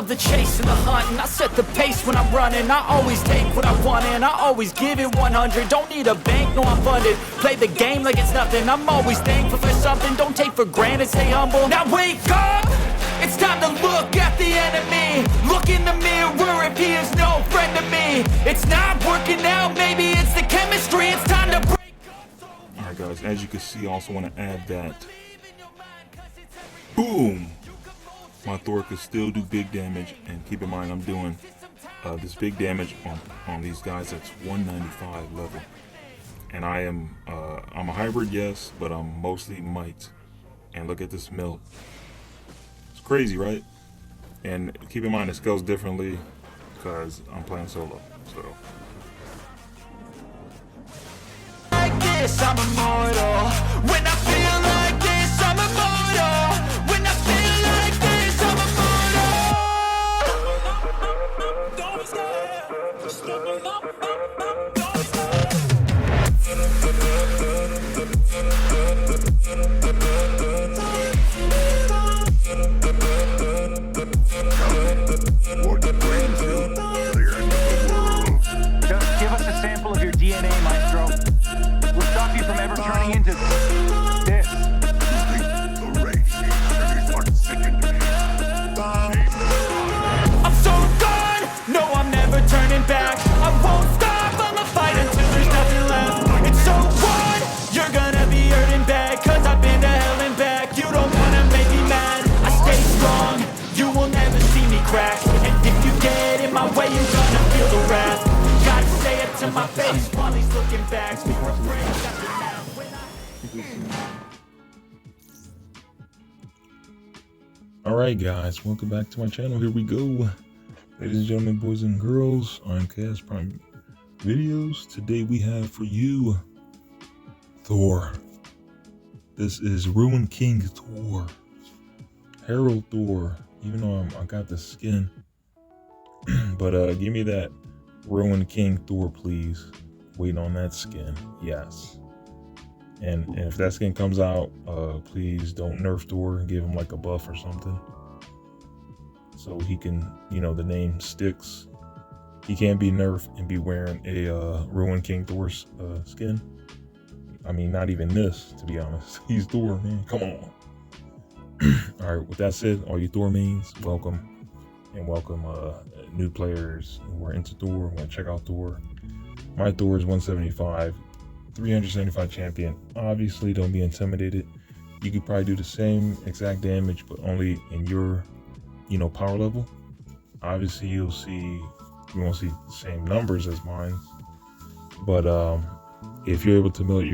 love the chase and the hunt, and I set the pace when I'm running. I always take what I want and I always give it 100. Don't need a bank, no I'm funded. Play the game like it's nothing. I'm always thankful for something. Don't take for granted, stay humble. Now wake up! It's time to look at the enemy. Look in the mirror if he is no friend to me. It's not working out, maybe it's the chemistry. It's time to break up. Alright guys, as you can see, I also want to add that, boom, my Thor could still do big damage. And keep in mind, I'm doing this big damage on these guys that's 195 level. And I'm a hybrid, yes, but I'm mostly might. And look at this melt. It's crazy, right? And keep in mind, it scales differently because I'm playing solo. So like this, I'm immortal. When I feel like this, I'm immortal. When I feel like this, I'm immortal. Don't stop. Just looking up. Don't stop. Just give us a sample of your DNA, Maestro. We'll stop you from ever turning into this. I'm so done. No, I'm never turning back. I won't stop. I'ma fight until there's nothing left. It's so what? You're gonna be hurting bad, cause I've been to hell and back. You don't wanna make me mad. I stay strong. You will never see me crack. And if you get in my way, you're gonna feel the wrath. Gotta say it to my face while he's looking back. alright guys, welcome back to my channel. Here we go. Ladies and gentlemen, boys and girls, I'm Chaos Prime Videos. Today we have for you Thor. This is Ruin King Thor. Herald Thor. Even though I got the skin. But give me that Ruin King Thor, please. Waiting on that skin. Yes. And if that skin comes out, please don't nerf Thor and give him like a buff or something. So he can, you know, the name sticks. He can't be nerfed and be wearing a Ruin King Thor skin. I mean, not even this, to be honest. He's Thor, man. Come on. Alright, with that said, all you Thor mains, welcome. And welcome new players who are into Thor, want to check out Thor. My Thor is 175, 375 champion. Obviously, don't be intimidated. You could probably do the same exact damage, but only in your, you know, power level. Obviously, you won't see the same numbers as mine. But if you're able to melt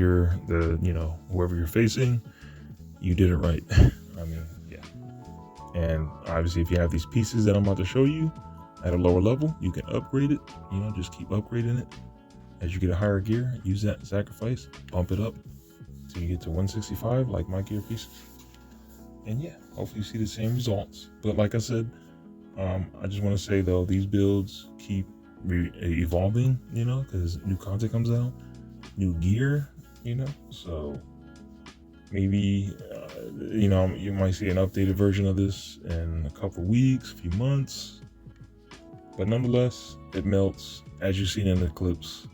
whoever you're facing, you did it right. I mean, yeah. And obviously, if you have these pieces that I'm about to show you at a lower level, you can upgrade it. You know, just keep upgrading it. As you get a higher gear, use that sacrifice, bump it up till you get to 165, like my gear pieces. And yeah, hopefully you see the same results. But like I said, I just want to say though, these builds keep evolving, you know, because new content comes out, new gear, you know. So maybe, you know, you might see an updated version of this in a couple weeks, a few months. But nonetheless, it melts, as you've seen in the clips.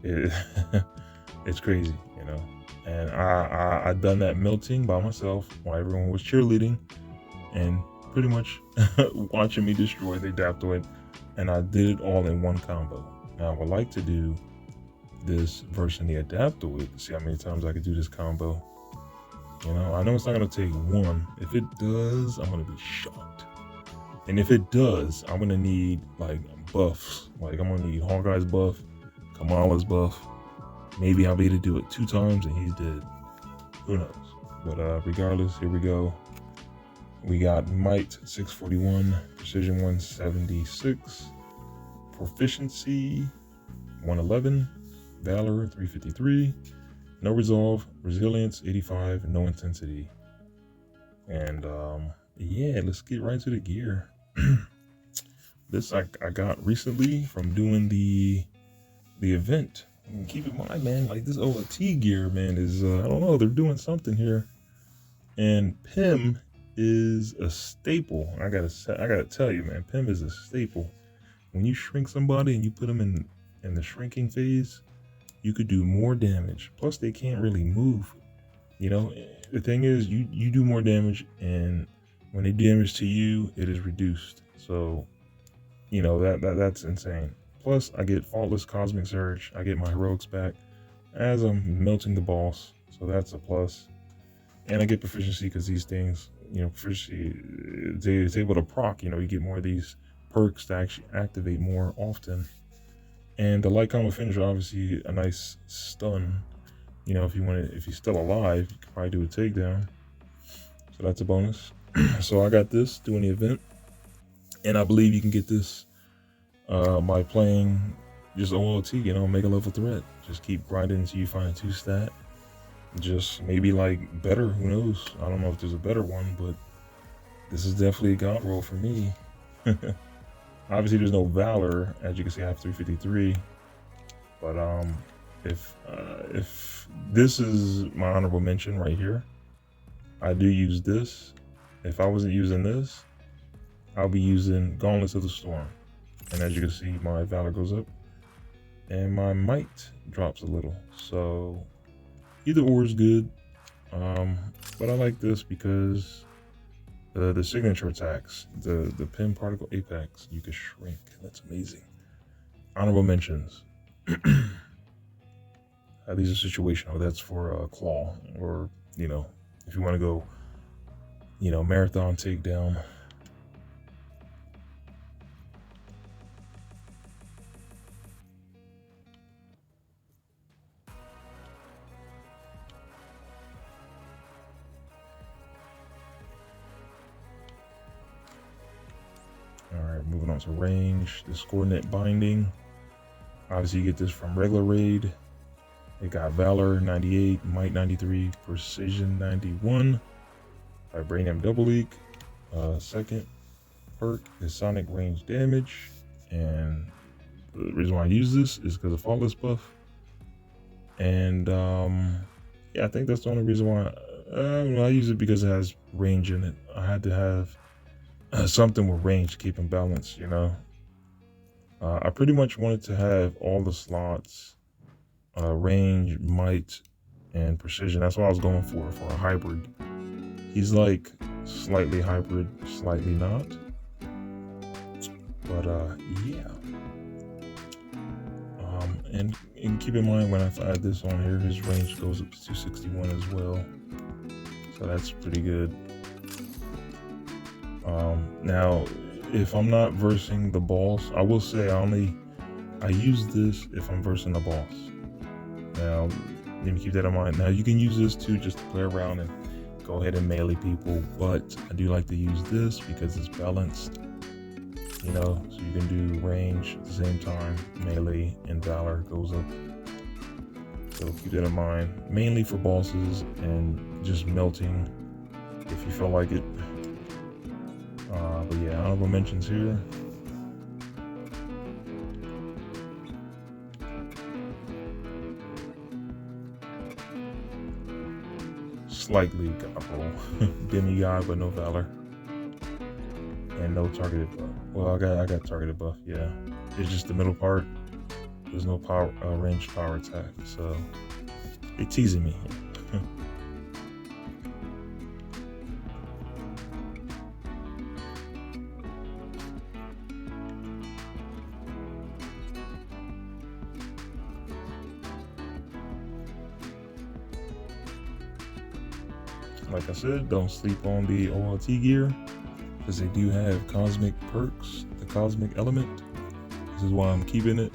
It's crazy, you know. And I done that melting by myself while everyone was cheerleading and pretty much watching me destroy the Adaptoid. And I did it all in one combo. Now I would like to do this version of the Adaptoid to see how many times I could do this combo. You know, I know it's not gonna take one. If it does, I'm gonna be shocked. And if it does, I'm gonna need like buffs. Like I'm gonna need Hawkeye's buff, Kamala's buff. Maybe I'll be able to do it 2 times and he's dead. Who knows? But regardless, here we go. We got Might 641, Precision 176, Proficiency 111, Valor 353, No Resolve, Resilience 85, No Intensity. And yeah, let's get right to the gear. This I got recently from doing the event. And keep in mind, man, like this OT gear, man, is I don't know, they're doing something here. And Pym is a staple. I gotta tell you, man, Pim is a staple. When you shrink somebody and you put them in the shrinking phase, you could do more damage. Plus, they can't really move. You know, the thing is, you do more damage, and when they do damage to you, it is reduced. So, you know, that's insane. Plus, I get Faultless Cosmic Surge. I get my heroics back as I'm melting the boss. So that's a plus. And I get proficiency because these things, you know, proficiency, it's able to proc. You know, you get more of these perks to actually activate more often. And the light combo finisher, obviously a nice stun. You know, if he's still alive, you could probably do a takedown. So that's a bonus. So I got this doing the event. And I believe you can get this by playing just OLT, you know, mega level threat. Just keep grinding until you find a 2-stat. Just maybe like better, who knows? I don't know if there's a better one, but this is definitely a god roll for me. Obviously there's no Valor, as you can see I have 353. But if this is my honorable mention right here, I do use this. If I wasn't using this, I'll be using Gauntlets of the Storm. And as you can see, my Valor goes up and my might drops a little. So either or is good. But I like this because the signature attacks, the Pin Particle Apex, you can shrink. That's amazing. Honorable mentions. These are situational. That's for Claw, or, you know, if you want to go, you know, marathon takedown. Alright, moving on to range. This coordinate binding. Obviously, you get this from regular raid. It got Valor 98, Might 93, Precision 91, Vibranium Double Leak. Second perk is Sonic Range Damage. And the reason why I use this is because of Faultless buff. And yeah, I think that's the only reason why. I use it because it has range in it. I had to have something with range to keep in balance, you know. I pretty much wanted to have all the slots, range, might, and precision. That's what I was going for a hybrid. He's like slightly hybrid, slightly not. But yeah. And keep in mind, when I add this on here, his range goes up to 261 as well. So that's pretty good. Now, if I'm not versing the boss, I will say I use this if I'm versing the boss. Now, let me keep that in mind. Now, you can use this too, just to play around and go ahead and melee people, but I do like to use this because it's balanced, you know, so you can do range at the same time, melee, and Valor goes up. So keep that in mind, mainly for bosses and just melting if you feel like it. But yeah, honorable mentions here. Slightly couple demigod, but no Valor. And no targeted buff. Well, I got targeted buff, yeah. It's just the middle part. There's no power ranged power attack, so they teasing me. Like I said, don't sleep on the OLT gear, because they do have cosmic perks, the cosmic element. This is why I'm keeping it.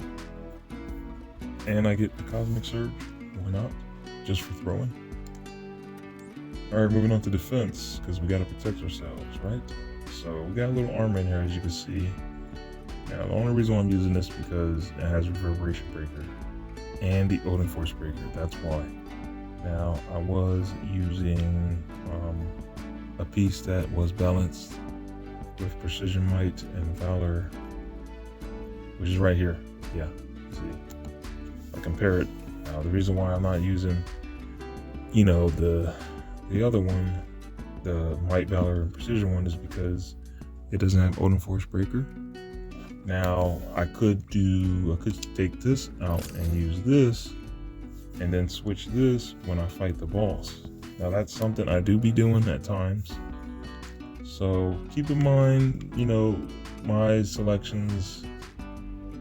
And I get the cosmic surge, why not? Just for throwing. Alright, moving on to defense, because we gotta protect ourselves, right? So we got a little armor in here, as you can see. Now the only reason why I'm using this is because it has Reverberation Breaker and the Odin Force Breaker, that's why. Now, I was using a piece that was balanced with Precision Might and Valor, which is right here. Yeah, see, I compare it. Now, the reason why I'm not using, you know, the other one the Might, Valor, and Precision one is because it doesn't have Odin Force Breaker. Now I could take this out and use this, and then switch this when I fight the boss. Now that's something I do be doing at times. So keep in mind, you know, my selections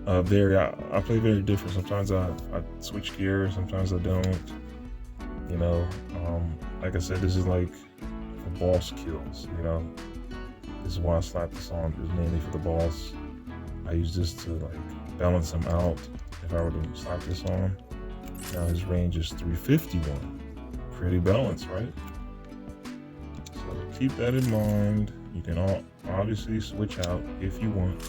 vary. I play very different. Sometimes I switch gears, sometimes I don't. You know, like I said, this is like for boss kills, you know. This is why I slap this on, is mainly for the boss. I use this to like balance him out if I were to slap this on. Now his range is 351. Pretty balanced, right? So keep that in mind. You can obviously switch out if you want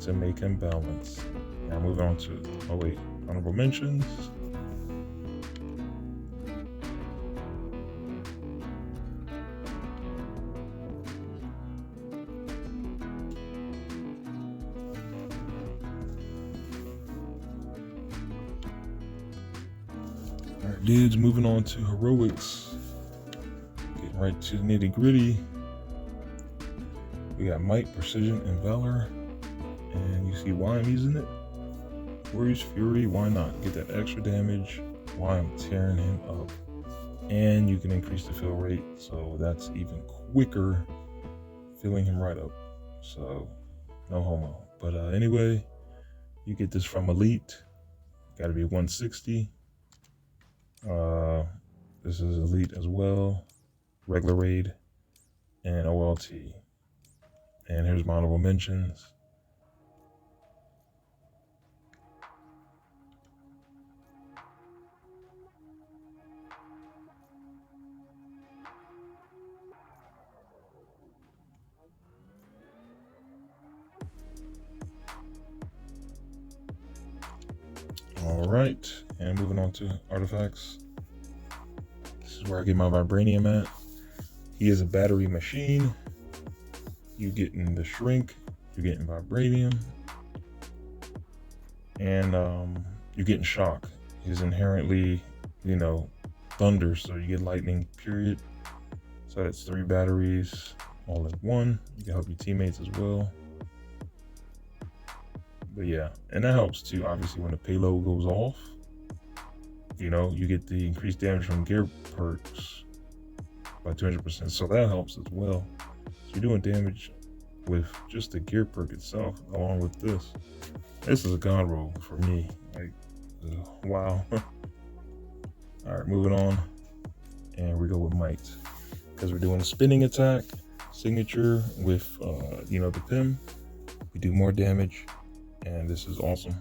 to make him balance. Now moving on to, honorable mentions. Alright dudes, moving on to heroics. Getting right to the nitty gritty. We got Might, Precision, and Valor. And you see why I'm using it. Warrior's Fury, why not? Get that extra damage while I'm tearing him up. And you can increase the fill rate, so that's even quicker, filling him right up. So, no homo. But anyway, you get this from Elite. Gotta be 160. This is Elite as well. Regular raid and OLT. And here's my honorable mentions. All right, and moving on to artifacts. This is where I get my vibranium at. He is a battery machine. You getting the shrink, you're getting vibranium, and you're getting shock. He's inherently, you know, thunder, so you get lightning, period. So that's 3 batteries all in one. You can help your teammates as well. But yeah, and that helps too, obviously, when the payload goes off. You know, you get the increased damage from gear perks by 200%, so that helps as well. So you're doing damage with just the gear perk itself, along with this. This is a god roll for me. Like, wow. All right, moving on, and we go with Might, because we're doing a spinning attack signature with, you know, the PIM. We do more damage, and this is awesome.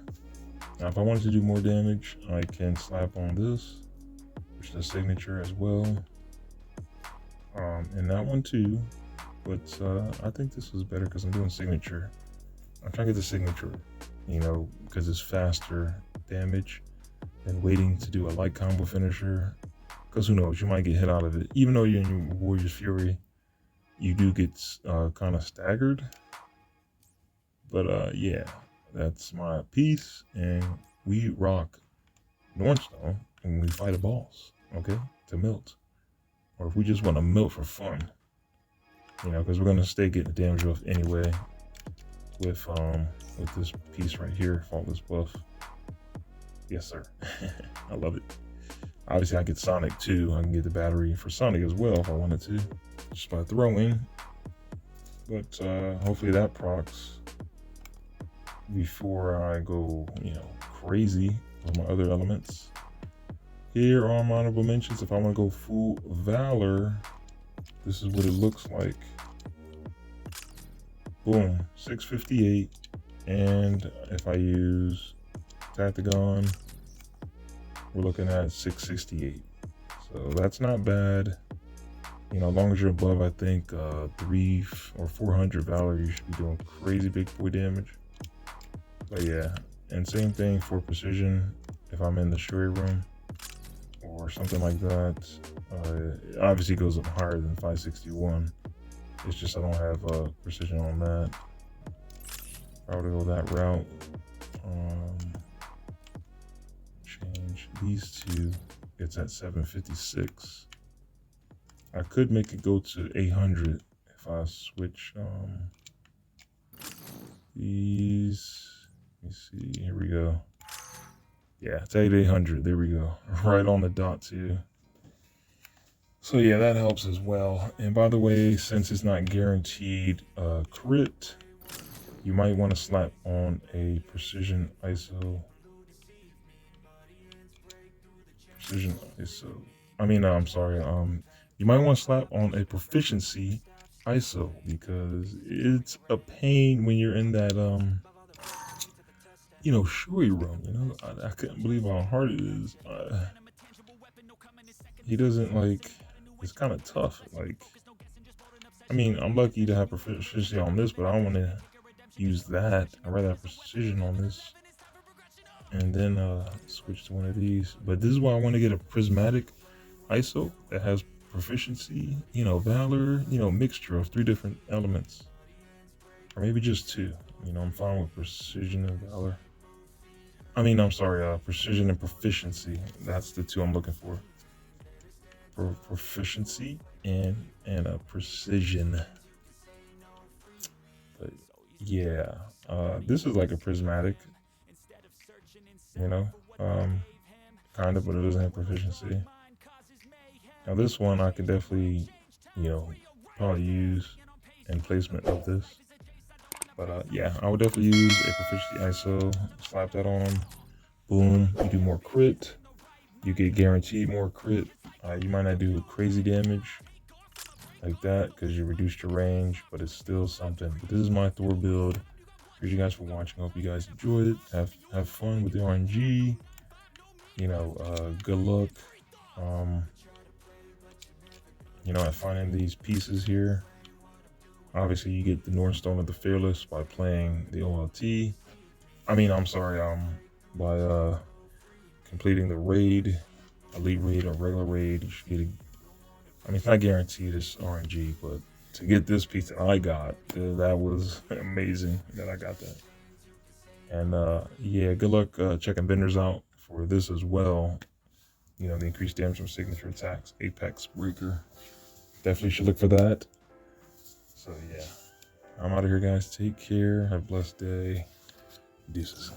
Now, if I wanted to do more damage, I can slap on this, which is a signature as well, and that one too. But I think this is better because I'm doing signature. I'm trying to get the signature, you know, because it's faster damage than waiting to do a light combo finisher. Because who knows, you might get hit out of it. Even though you're in your Warrior's Fury, you do get kind of staggered. But yeah, that's my piece, and we rock Nornstone when we fight a boss, okay, to melt. Or if we just want to melt for fun. You know, because we're gonna stay getting the damage off anyway with this piece right here, Faultless Buff. Yes, sir. I love it. Obviously, I get Sonic too. I can get the battery for Sonic as well if I wanted to, just by throwing. But hopefully that procs before I go, you know, crazy with my other elements. Here are my honorable mentions. If I want to go full Valor, this is what it looks like. Boom, 658. And if I use Tactagon, we're looking at 668. So that's not bad. You know, as long as you're above, I think 300 or 400 Valor, you should be doing crazy big boy damage. But yeah, and same thing for Precision. If I'm in the Shuri room or something like that, it obviously goes up higher than 561. It's just I don't have Precision on that. If I were to go that route, change these two, it's at 756. I could make it go to 800 if I switch these. Let me see. Here we go. Yeah, it's at 800. There we go. Right on the dot too. So yeah, that helps as well. And by the way, since it's not guaranteed crit, you might want to slap on a precision ISO. Precision ISO. I'm sorry. You might want to slap on a proficiency ISO because it's a pain when you're in that Shuri room. I couldn't believe how hard it is. He doesn't like. It's kind of tough. Like, I'm lucky to have proficiency on this, but I don't want to use that. I'd rather have precision on this, and then switch to one of these. But this is why I want to get a prismatic ISO that has proficiency, valor, mixture of 3 different elements, or maybe just 2. I'm fine with precision and valor. Precision and proficiency. That's the 2 I'm looking for. Proficiency and precision. But yeah, this is like a prismatic, kind of, but it doesn't have proficiency. Now this one I could definitely, probably use in placement of this. But yeah, I would definitely use a proficiency ISO, slap that on, boom, you do more crit, you get guaranteed more crit. You might not do crazy damage like that because you reduced your range, but it's still something. But this is my Thor build. Appreciate you guys for watching. Hope you guys enjoyed it. Have fun with the RNG. Good luck. At finding these pieces here. Obviously, you get the Northstone of the Fearless by playing the OLT. By completing the raid, elite raid or regular raid. You should get it's not guaranteed, it's RNG, but to get this piece that I got, that was amazing that I got that. And yeah, good luck checking vendors out for this as well. The increased damage from signature attacks, Apex Breaker. Definitely should look for that. So yeah, I'm out of here, guys. Take care. Have a blessed day. Deuces.